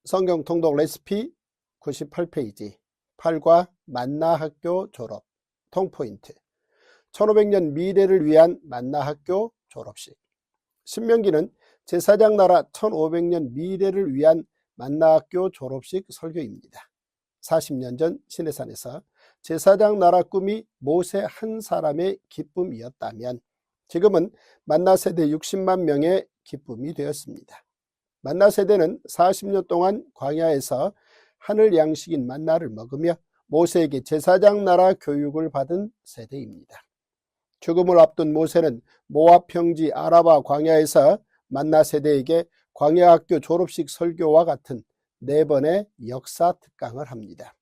성경 통독 레시피 98페이지 8과 만나 학교 졸업 통포인트 1500년 미래를 위한 만나 학교 졸업식. 신명기는 제사장 나라 1500년 미래를 위한 만나 학교 졸업식 설교입니다. 40년 전 시내산에서 제사장 나라 꿈이 모세 한 사람의 기쁨이었다면 지금은 만나 세대 60만 명의 기쁨이 되었습니다. 만나 세대는 40년 동안 광야에서 하늘 양식인 만나를 먹으며 모세에게 제사장 나라 교육을 받은 세대입니다. 죽음을 앞둔 모세는 모압 평지 아라바 광야에서 만나 세대에게 광야학교 졸업식 설교와 같은 4번의 역사 특강을 합니다.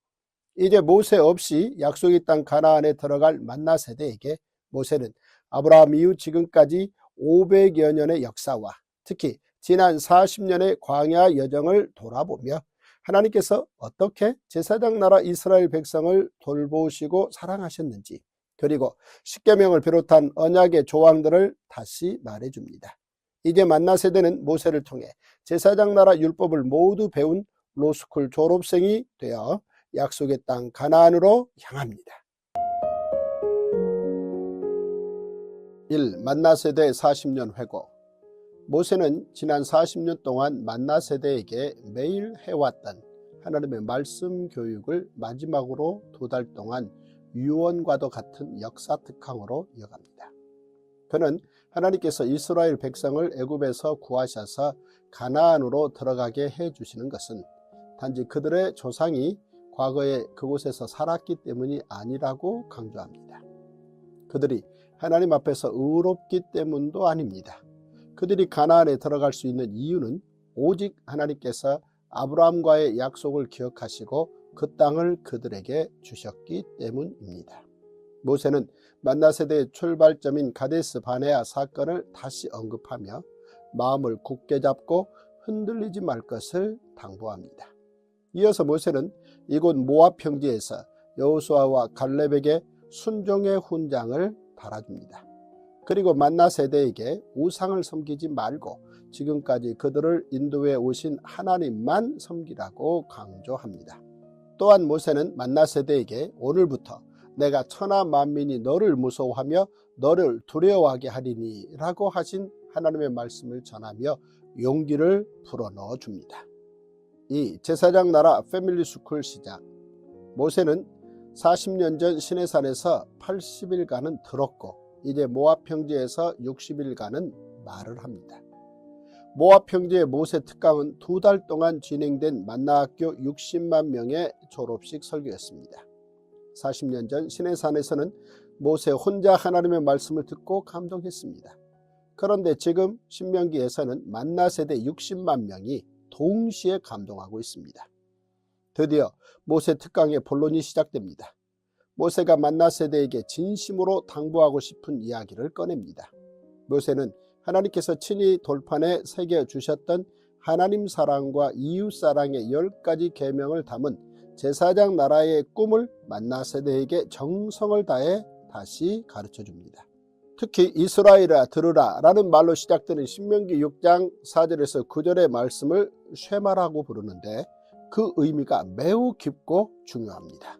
이제 모세 없이 약속의 땅 가나안에 들어갈 만나 세대에게 모세는 아브라함 이후 지금까지 500여 년의 역사와 특히 지난 40년의 광야 여정을 돌아보며 하나님께서 어떻게 제사장 나라 이스라엘 백성을 돌보시고 사랑하셨는지, 그리고 십계명을 비롯한 언약의 조항들을 다시 말해줍니다. 이제 만나 세대는 모세를 통해 제사장 나라 율법을 모두 배운 로스쿨 졸업생이 되어 약속의 땅 가나안으로 향합니다. 1. 만나 세대 40년 회고. 모세는 지난 40년 동안 만나 세대에게 매일 해왔던 하나님의 말씀 교육을 마지막으로 2달 동안 유언과도 같은 역사 특강으로 이어갑니다. 그는 하나님께서 이스라엘 백성을 애굽에서 구하셔서 가나안으로 들어가게 해주시는 것은 단지 그들의 조상이 과거에 그곳에서 살았기 때문이 아니라고 강조합니다. 그들이 하나님 앞에서 의롭기 때문도 아닙니다. 그들이 가나안에 들어갈 수 있는 이유는 오직 하나님께서 아브라함과의 약속을 기억하시고 그 땅을 그들에게 주셨기 때문입니다. 모세는 만나 세대의 출발점인 가데스 바네아 사건을 다시 언급하며 마음을 굳게 잡고 흔들리지 말 것을 당부합니다. 이어서 모세는 이곳 모압 평지에서 여호수아와 갈렙에게 순종의 훈장을 달아줍니다. 그리고 만나 세대에게 우상을 섬기지 말고 지금까지 그들을 인도해 오신 하나님만 섬기라고 강조합니다. 또한 모세는 만나 세대에게 오늘부터 내가 천하 만민이 너를 무서워하며 너를 두려워하게 하리니 라고 하신 하나님의 말씀을 전하며 용기를 불어넣어 줍니다. 2. 제사장 나라 패밀리 스쿨 시작. 모세는 40년 전 시내산에서 80일간은 들었고 이제 모압 평지에서 60일간은 말을 합니다. 모압 평지의 모세 특강은 2달 동안 진행된 만나학교 60만 명의 졸업식 설교였습니다. 40년 전 시내산에서는 모세 혼자 하나님의 말씀을 듣고 감동했습니다. 그런데 지금 신명기에서는 만나 세대 60만 명이 동시에 감동하고 있습니다. 드디어 모세 특강의 본론이 시작됩니다. 모세가 만나 세대에게 진심으로 당부하고 싶은 이야기를 꺼냅니다. 모세는 하나님께서 친히 돌판에 새겨주셨던 하나님 사랑과 이웃 사랑의 10가지 계명을 담은 제사장 나라의 꿈을 만나 세대에게 정성을 다해 다시 가르쳐줍니다. 특히 이스라엘아 들으라 라는 말로 시작되는 신명기 6장 4절에서 9절의 말씀을 쉐마라고 부르는데 그 의미가 매우 깊고 중요합니다.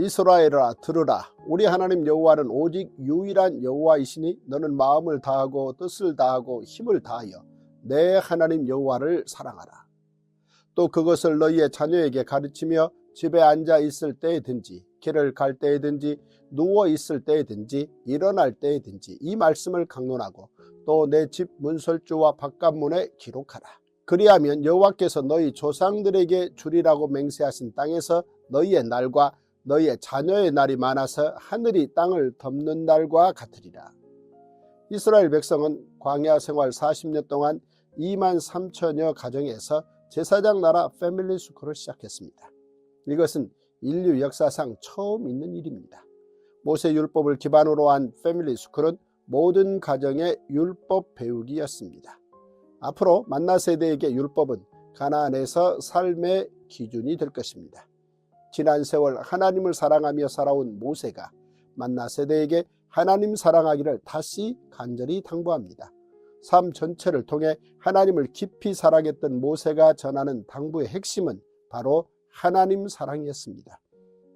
이스라엘아 들으라. 우리 하나님 여호와는 오직 유일한 여호와이시니 너는 마음을 다하고 뜻을 다하고 힘을 다하여 내 하나님 여호와를 사랑하라. 또 그것을 너희의 자녀에게 가르치며 집에 앉아 있을 때에든지 길을 갈 때에든지 누워 있을 때에든지 일어날 때에든지 이 말씀을 강론하고 또 내 집 문설주와 바깥문에 기록하라. 그리하면 여호와께서 너희 조상들에게 주리라고 맹세하신 땅에서 너희의 날과 너희의 자녀의 날이 많아서 하늘이 땅을 덮는 날과 같으리라. 이스라엘 백성은 광야 생활 40년 동안 2만 3천여 가정에서 제사장 나라 패밀리 스쿨을 시작했습니다. 이것은 인류 역사상 처음 있는 일입니다. 모세 율법을 기반으로 한 패밀리 스쿨은 모든 가정의 율법 배우기였습니다. 앞으로 만나 세대에게 율법은 가나안에서 삶의 기준이 될 것입니다. 지난 세월 하나님을 사랑하며 살아온 모세가 만나 세대에게 하나님 사랑하기를 다시 간절히 당부합니다. 삶 전체를 통해 하나님을 깊이 사랑했던 모세가 전하는 당부의 핵심은 바로 하나님 사랑이었습니다.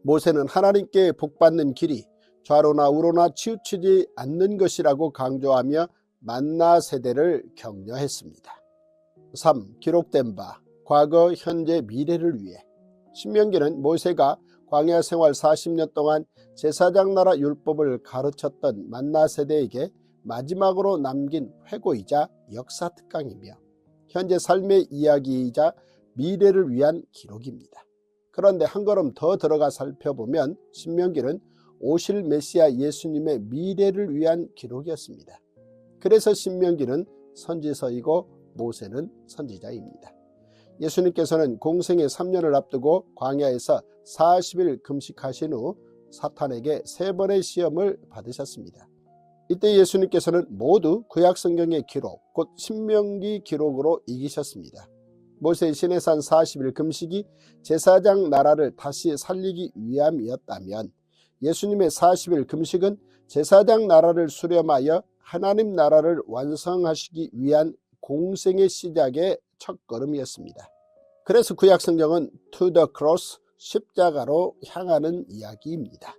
모세는 하나님께 복받는 길이 좌로나 우로나 치우치지 않는 것이라고 강조하며 만나 세대를 격려했습니다. 3. 기록된 바 과거, 현재, 미래를 위해. 신명기는 모세가 광야 생활 40년 동안 제사장 나라 율법을 가르쳤던 만나 세대에게 마지막으로 남긴 회고이자 역사 특강이며 현재 삶의 이야기이자 미래를 위한 기록입니다. 그런데 한 걸음 더 들어가 살펴보면 신명기는 오실 메시아 예수님의 미래를 위한 기록이었습니다. 그래서 신명기는 선지서이고 모세는 선지자입니다. 예수님께서는 공생의 3년을 앞두고 광야에서 40일 금식하신 후 사탄에게 3번의 시험을 받으셨습니다. 이때 예수님께서는 모두 구약성경의 기록, 곧 신명기 기록으로 이기셨습니다. 모세의 시내산 40일 금식이 제사장 나라를 다시 살리기 위함이었다면 예수님의 40일 금식은 제사장 나라를 수렴하여 하나님 나라를 완성하시기 위한 공생의 시작의 첫걸음이었습니다. 그래서 구약성경은 to the cross, 십자가로 향하는 이야기입니다.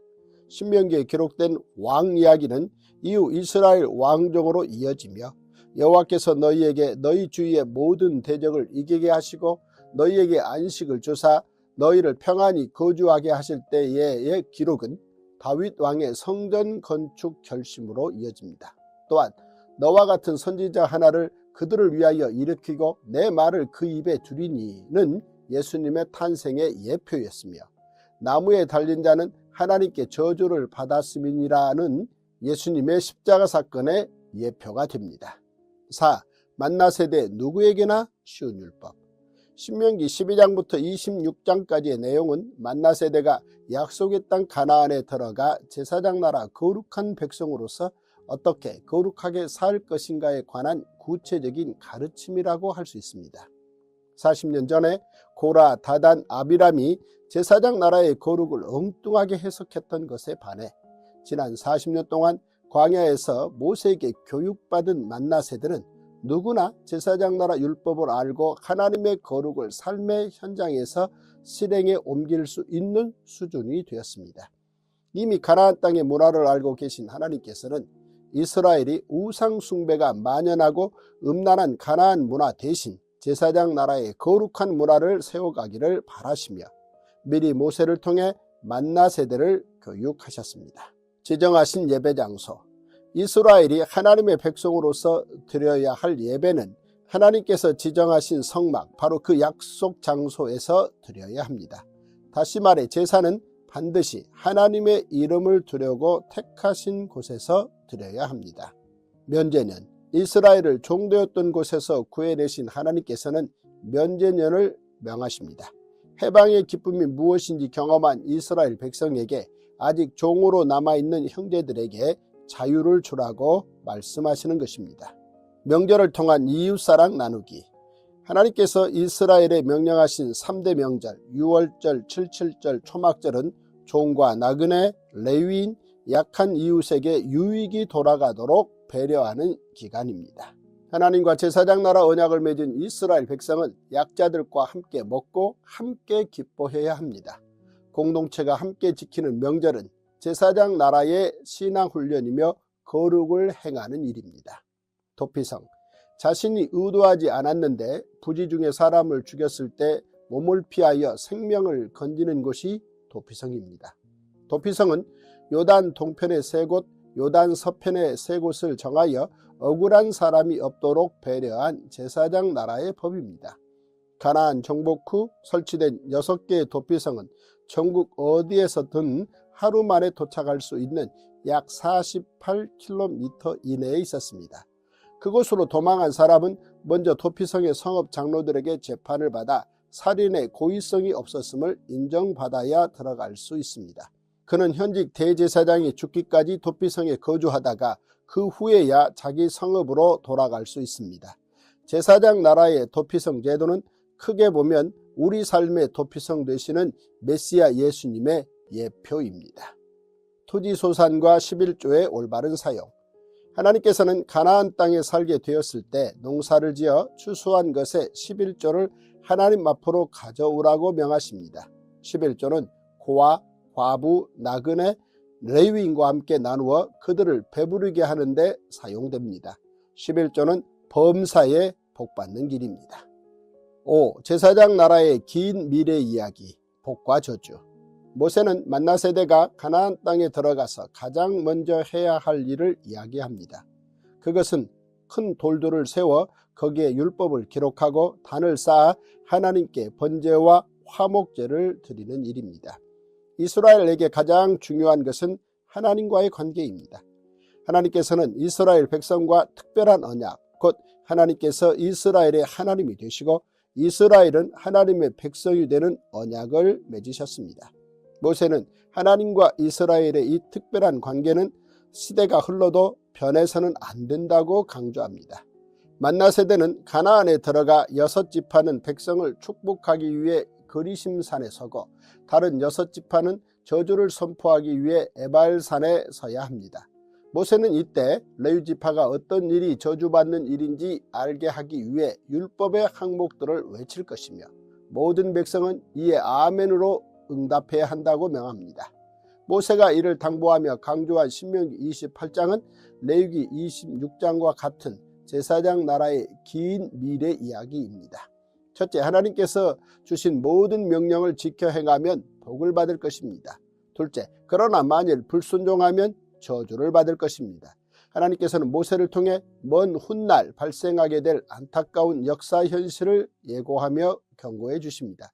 신명기에 기록된 왕 이야기는 이후 이스라엘 왕정으로 이어지며 여호와께서 너희에게 너희 주위의 모든 대적을 이기게 하시고 너희에게 안식을 주사 너희를 평안히 거주하게 하실 때의 기록은 다윗 왕의 성전 건축 결심으로 이어집니다. 또한 너와 같은 선지자 하나를 그들을 위하여 일으키고 내 말을 그 입에 두리니는 예수님의 탄생의 예표였으며 나무에 달린 자는 하나님께 저주를 받았음이니라는 예수님의 십자가 사건의 예표가 됩니다. 4. 만나 세대 누구에게나 쉬운 율법. 신명기 12장부터 26장까지의 내용은 만나 세대가 약속의 땅 가나안에 들어가 제사장 나라 거룩한 백성으로서 어떻게 거룩하게 살 것인가에 관한 구체적인 가르침이라고 할 수 있습니다. 40년 전에 고라, 다단, 아비람이 제사장 나라의 거룩을 엉뚱하게 해석했던 것에 반해 지난 40년 동안 광야에서 모세에게 교육받은 만나 세대는 누구나 제사장 나라 율법을 알고 하나님의 거룩을 삶의 현장에서 실행에 옮길 수 있는 수준이 되었습니다. 이미 가나안 땅의 문화를 알고 계신 하나님께서는 이스라엘이 우상 숭배가 만연하고 음란한 가나안 문화 대신 제사장 나라의 거룩한 문화를 세워가기를 바라시며 미리 모세를 통해 만나 세대를 교육하셨습니다. 지정하신 예배 장소. 이스라엘이 하나님의 백성으로서 드려야 할 예배는 하나님께서 지정하신 성막, 바로 그 약속 장소에서 드려야 합니다. 다시 말해 제사는 반드시 하나님의 이름을 두려고 택하신 곳에서 드려야 합니다. 면제년. 이스라엘을 종되었던 곳에서 구해내신 하나님께서는 면제년을 명하십니다. 해방의 기쁨이 무엇인지 경험한 이스라엘 백성에게 아직 종으로 남아있는 형제들에게 자유를 주라고 말씀하시는 것입니다. 명절을 통한 이웃사랑 나누기. 하나님께서 이스라엘에 명령하신 3대 명절, 유월절, 칠칠절, 초막절은 종과 나그네, 레위인, 약한 이웃에게 유익이 돌아가도록 배려하는 기간입니다. 하나님과 제사장 나라 언약을 맺은 이스라엘 백성은 약자들과 함께 먹고 함께 기뻐해야 합니다. 공동체가 함께 지키는 명절은 제사장 나라의 신앙훈련이며 거룩을 행하는 일입니다. 도피성. 자신이 의도하지 않았는데 부지 중에 사람을 죽였을 때 몸을 피하여 생명을 건지는 곳이 도피성입니다. 도피성은 요단 동편의 3곳, 요단 서편의 3곳을 정하여 억울한 사람이 없도록 배려한 제사장 나라의 법입니다. 가나안 정복 후 설치된 6개의 도피성은 전국 어디에서든 하루 만에 도착할 수 있는 약 48km 이내에 있었습니다. 그곳으로 도망한 사람은 먼저 도피성의 성읍 장로들에게 재판을 받아 살인의 고의성이 없었음을 인정받아야 들어갈 수 있습니다. 그는 현직 대제사장이 죽기까지 도피성에 거주하다가 그 후에야 자기 성읍으로 돌아갈 수 있습니다. 제사장 나라의 도피성 제도는 크게 보면 우리 삶의 도피성 되시는 메시아 예수님의 예표입니다. 토지 소산과 11조의 올바른 사용. 하나님께서는 가나안 땅에 살게 되었을 때 농사를 지어 추수한 것의 11조를 하나님 앞으로 가져오라고 명하십니다. 11조는 고아, 과부, 나그네, 레위인과 함께 나누어 그들을 배부르게 하는 데 사용됩니다. 11조는 범사에 복받는 길입니다. 5. 제사장 나라의 긴 미래 이야기, 복과 저주. 모세는 만나 세대가 가나안 땅에 들어가서 가장 먼저 해야 할 일을 이야기합니다. 그것은 큰 돌들을 세워 거기에 율법을 기록하고 단을 쌓아 하나님께 번제와 화목제를 드리는 일입니다. 이스라엘에게 가장 중요한 것은 하나님과의 관계입니다. 하나님께서는 이스라엘 백성과 특별한 언약, 곧 하나님께서 이스라엘의 하나님이 되시고 이스라엘은 하나님의 백성이 되는 언약을 맺으셨습니다. 모세는 하나님과 이스라엘의 이 특별한 관계는 시대가 흘러도 변해서는 안 된다고 강조합니다. 만나 세대는 가나안에 들어가 6지파는 백성을 축복하기 위해 그리심산에 서고 다른 6지파는 저주를 선포하기 위해 에발산에 서야 합니다. 모세는 이때 레위지파가 어떤 일이 저주받는 일인지 알게 하기 위해 율법의 항목들을 외칠 것이며 모든 백성은 이에 아멘으로 응답해야 한다고 명합니다. 모세가 이를 당부하며 강조한 신명기 28장은 레위기 26장과 같은 제사장 나라의 긴 미래 이야기입니다. 첫째, 하나님께서 주신 모든 명령을 지켜 행하면 복을 받을 것입니다. 둘째, 그러나 만일 불순종하면 저주를 받을 것입니다. 하나님께서는 모세를 통해 먼 훗날 발생하게 될 안타까운 역사 현실을 예고하며 경고해 주십니다.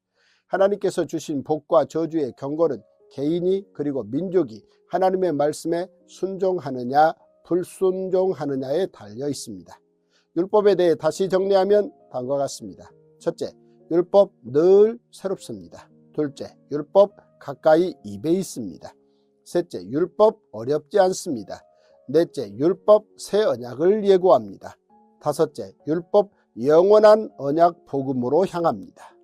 하나님께서 주신 복과 저주의 경고는 개인이 그리고 민족이 하나님의 말씀에 순종하느냐 불순종하느냐에 달려 있습니다. 율법에 대해 다시 정리하면 다음과 같습니다. 첫째, 율법 늘 새롭습니다. 둘째, 율법 가까이 입에 있습니다. 셋째, 율법 어렵지 않습니다. 넷째, 율법 새 언약을 예고합니다. 다섯째, 율법 영원한 언약 복음으로 향합니다.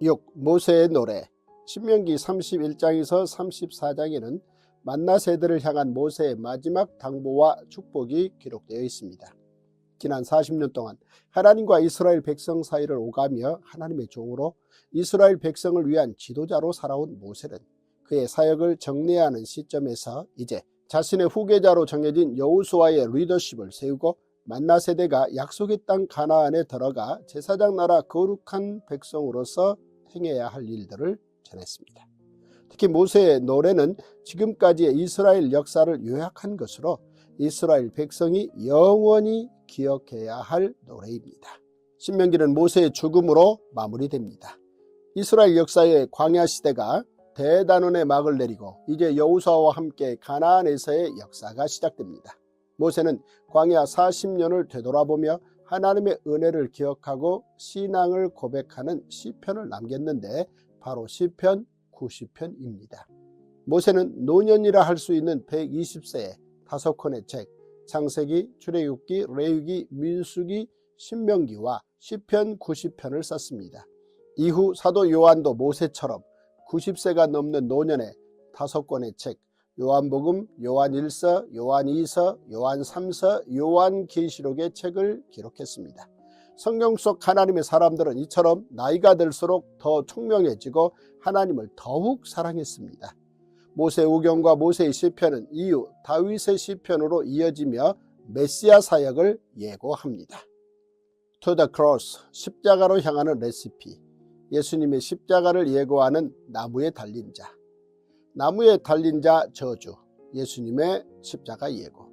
6. 모세의 노래. 신명기 31장에서 34장에는 만나 세대를 향한 모세의 마지막 당부와 축복이 기록되어 있습니다. 지난 40년 동안 하나님과 이스라엘 백성 사이를 오가며 하나님의 종으로 이스라엘 백성을 위한 지도자로 살아온 모세는 그의 사역을 정리하는 시점에서 이제 자신의 후계자로 정해진 여호수아의 리더십을 세우고 만나 세대가 약속의 땅 가나안에 들어가 제사장 나라 거룩한 백성으로서 행해야 할 일들을 전했습니다. 특히 모세의 노래는 지금까지의 이스라엘 역사를 요약한 것으로 이스라엘 백성이 영원히 기억해야 할 노래입니다. 신명기는 모세의 죽음으로 마무리됩니다. 이스라엘 역사의 광야 시대가 대단원의 막을 내리고 이제 여호수아와 함께 가나안에서의 역사가 시작됩니다. 모세는 광야 40년을 되돌아보며 하나님의 은혜를 기억하고 신앙을 고백하는 시편을 남겼는데 바로 시편 90편입니다. 모세는 노년이라 할 수 있는 120세에 5권의 책, 창세기, 출애굽기, 레위기, 민수기, 신명기와 시편 90편을 썼습니다. 이후 사도 요한도 모세처럼 90세가 넘는 노년에 5권의 책, 요한복음, 요한1서, 요한2서, 요한3서, 요한계시록의 책을 기록했습니다. 성경 속 하나님의 사람들은 이처럼 나이가 들수록 더 총명해지고 하나님을 더욱 사랑했습니다. 모세오경과 모세의 시편은 이후 다윗의 시편으로 이어지며 메시아 사역을 예고합니다. To the cross, 십자가로 향하는 레시피. 예수님의 십자가를 예고하는 나무에 달린 자. 나무에 달린 자 저주. 예수님의 십자가 예고.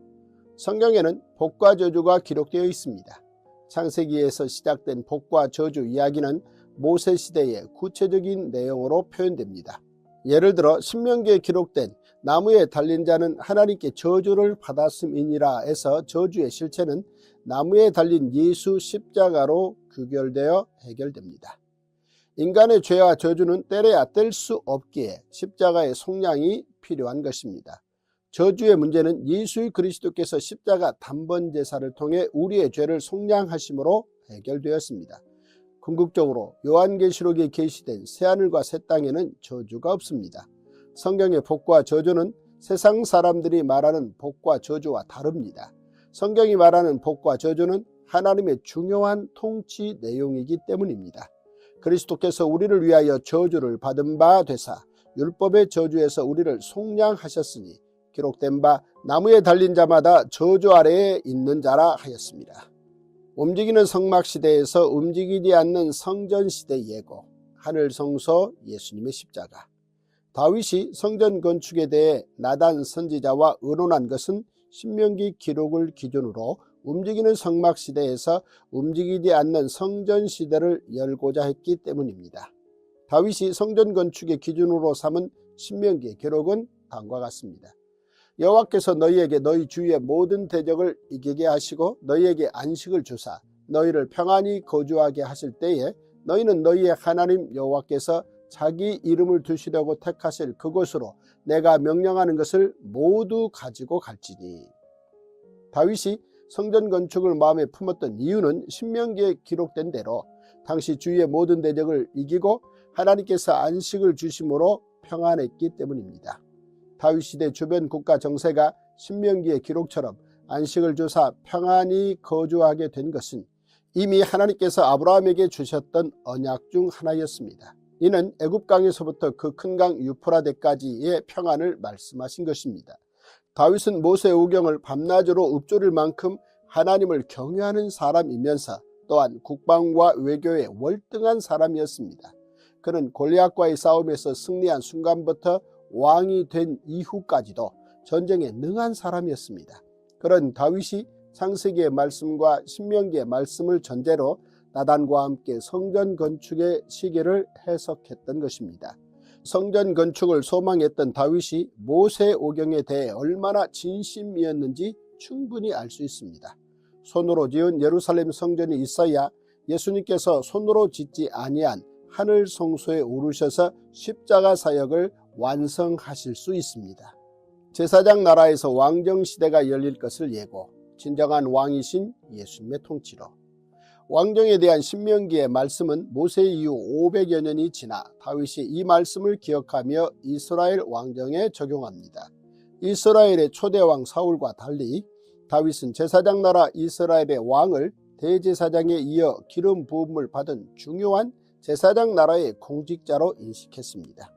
성경에는 복과 저주가 기록되어 있습니다. 창세기에서 시작된 복과 저주 이야기는 모세 시대의 구체적인 내용으로 표현됩니다. 예를 들어 신명기에 기록된 나무에 달린 자는 하나님께 저주를 받았음이니라 해서 저주의 실체는 나무에 달린 예수 십자가로 규결되어 해결됩니다. 인간의 죄와 저주는 때려야 뗄 수 없기에 십자가의 속량이 필요한 것입니다. 저주의 문제는 예수 그리스도께서 십자가 단번 제사를 통해 우리의 죄를 속량하심으로 해결되었습니다. 궁극적으로 요한계시록에 게시된 새하늘과 새 땅에는 저주가 없습니다. 성경의 복과 저주는 세상 사람들이 말하는 복과 저주와 다릅니다. 성경이 말하는 복과 저주는 하나님의 중요한 통치 내용이기 때문입니다. 그리스도께서 우리를 위하여 저주를 받은 바 되사 율법의 저주에서 우리를 속량하셨으니 기록된 바 나무에 달린 자마다 저주 아래에 있는 자라 하였습니다. 움직이는 성막시대에서 움직이지 않는 성전시대 예고, 하늘 성소 예수님의 십자가. 다윗이 성전 건축에 대해 나단 선지자와 의논한 것은 신명기 기록을 기준으로 움직이는 성막시대에서 움직이지 않는 성전시대를 열고자 했기 때문입니다. 다윗이 성전 건축의 기준으로 삼은 신명기의 기록은 다음과 같습니다. 여호와께서 너희에게 너희 주위의 모든 대적을 이기게 하시고 너희에게 안식을 주사 너희를 평안히 거주하게 하실 때에 너희는 너희의 하나님 여호와께서 자기 이름을 두시려고 택하실 그곳으로 내가 명령하는 것을 모두 가지고 갈지니. 다윗이 성전 건축을 마음에 품었던 이유는 신명기에 기록된 대로 당시 주위의 모든 대적을 이기고 하나님께서 안식을 주심으로 평안했기 때문입니다. 다윗 시대 주변 국가 정세가 신명기의 기록처럼 안식을 주사 평안히 거주하게 된 것은 이미 하나님께서 아브라함에게 주셨던 언약 중 하나였습니다. 이는 애굽강에서부터 그 큰 강 유프라데까지의 평안을 말씀하신 것입니다. 다윗은 모세 오경을 밤낮으로 읊조릴 만큼 하나님을 경외하는 사람이면서 또한 국방과 외교에 월등한 사람이었습니다. 그는 골리앗과의 싸움에서 승리한 순간부터 왕이 된 이후까지도 전쟁에 능한 사람이었습니다. 그런 다윗이 창세기의 말씀과 신명기의 말씀을 전제로 나단과 함께 성전 건축의 시기를 해석했던 것입니다. 성전 건축을 소망했던 다윗이 모세 오경에 대해 얼마나 진심이었는지 충분히 알 수 있습니다. 손으로 지은 예루살렘 성전이 있어야 예수님께서 손으로 짓지 아니한 하늘 성소에 오르셔서 십자가 사역을 완성하실 수 있습니다. 제사장 나라에서 왕정시대가 열릴 것을 예고, 진정한 왕이신 예수님의 통치로. 왕정에 대한 신명기의 말씀은 모세 이후 500여 년이 지나 다윗이 이 말씀을 기억하며 이스라엘 왕정에 적용합니다. 이스라엘의 초대왕 사울과 달리 다윗은 제사장 나라 이스라엘의 왕을 대제사장에 이어 기름 부음을 받은 중요한 제사장 나라의 공직자로 인식했습니다.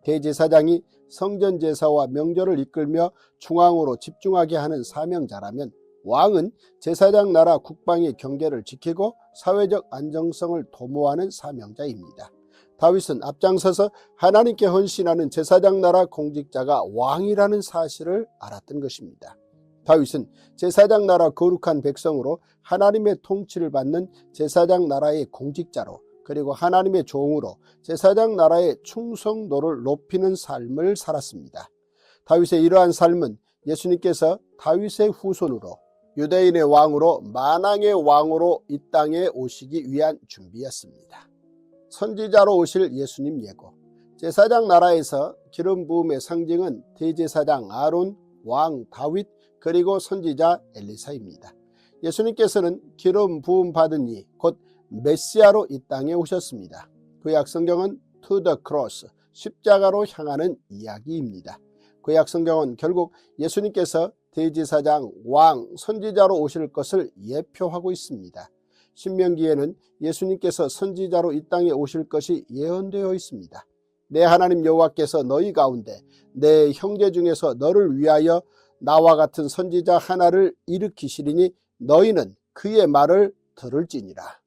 대제사장이 성전 제사와 명절을 이끌며 중앙으로 집중하게 하는 사명자라면 왕은 제사장 나라 국방의 경계를 지키고 사회적 안정성을 도모하는 사명자입니다. 다윗은 앞장서서 하나님께 헌신하는 제사장 나라 공직자가 왕이라는 사실을 알았던 것입니다. 다윗은 제사장 나라 거룩한 백성으로 하나님의 통치를 받는 제사장 나라의 공직자로, 그리고 하나님의 종으로 제사장 나라의 충성도를 높이는 삶을 살았습니다. 다윗의 이러한 삶은 예수님께서 다윗의 후손으로 유대인의 왕으로 만왕의 왕으로 이 땅에 오시기 위한 준비였습니다. 선지자로 오실 예수님 예고. 제사장 나라에서 기름 부음의 상징은 대제사장 아론, 왕 다윗, 그리고 선지자 엘리사입니다. 예수님께서는 기름 부음 받은 이 곧 메시아로 이 땅에 오셨습니다. 구약 성경은 to the cross, 십자가로 향하는 이야기입니다. 구약 성경은 결국 예수님께서 대제사장, 왕, 선지자로 오실 것을 예표하고 있습니다. 신명기에는 예수님께서 선지자로 이 땅에 오실 것이 예언되어 있습니다. 내 하나님 여호와께서 너희 가운데 내 형제 중에서 너를 위하여 나와 같은 선지자 하나를 일으키시리니 너희는 그의 말을 들을지니라.